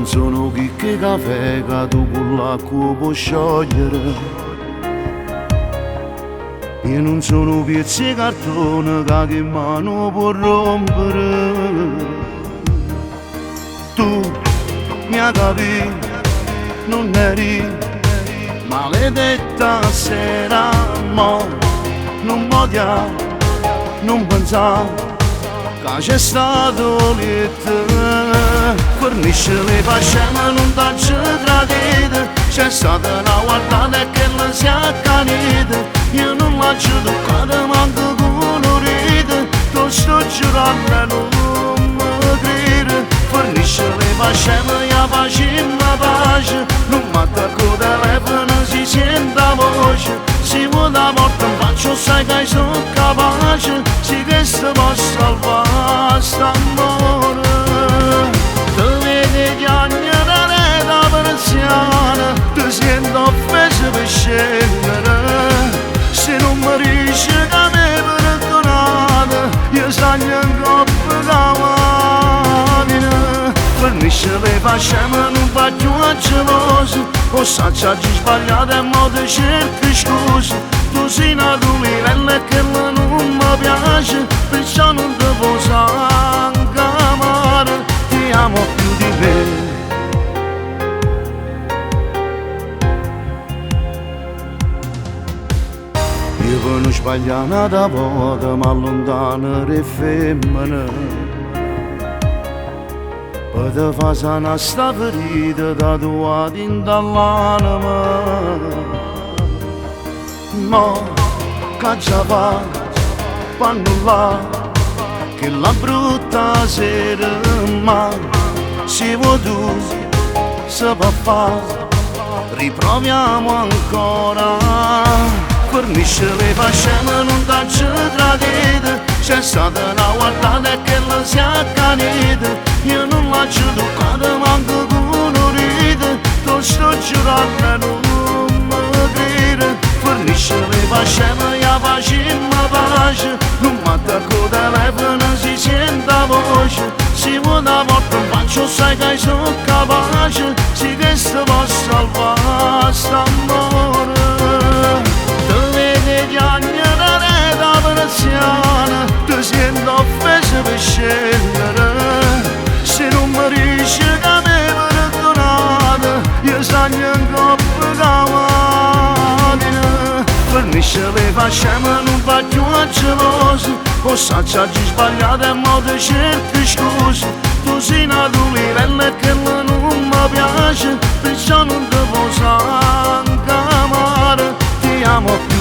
non sono chicche caffè che tu con l'acqua puoi sciogliere. Io non sono pezzi di cartone che mano può rompere. Tu mi hai capito, non eri maledetta sera, ma non podia, non pensare che c'è stato lieto. Fornisce le fascine, non t'ha tradito, c'è stata una guardata che non si è accanita. Io non l'ho toccata manco colorita, tu sto giurando e non mi crede. Fornisce le fascine, io faccio pace, non mi attacco telefono, si sente la voce. Si vuole la morte, faccio sai che sono capace, sì che si può salvare st'amore. Ti vedi che ogni da persiana, ti sento offesa per scendere. Se non mi riesci che mi perdonate, io sogno in coppa da macchina. Fornisce le fascine, non faccio a geloso, o saggio sbagliato e mo ti cerco scuse. Tu sei nato un livello che non mi piace, perciò non ti posso anche amare, ti amo più di me. Io per non sbagliare una volta mi allontano le femmine, per te fa sana sta ferita tatuata in dall'anima. Ma che già fa, quando là, che la brutta sera, ma se vuoi tu, se può fare, riproviamo ancora. Fornisce le fascine, non t'ha tradito, c'è stata una guardata che non si è accanita. Io non l'ho toccata manco colorita, tu sto giurando e non mi crede. Fornisce le fascine, io faccio pace, non mi attacco telefono, si sente la voce. Si vuole la morte, faccio sai che sono capace, sì che si può salvare st'amore. Che ogni da persiana, ti sento offesa per scendere. Se non mi riesci che mi perdonate, io sogno in coppa da macchina. Fornisce le fascine, non faccio a geloso, o saggio sbagliato e mo ti cerco scuse. Tu sei nato un livello che non mi piace, perciò non ti posso anche amare, ti amo.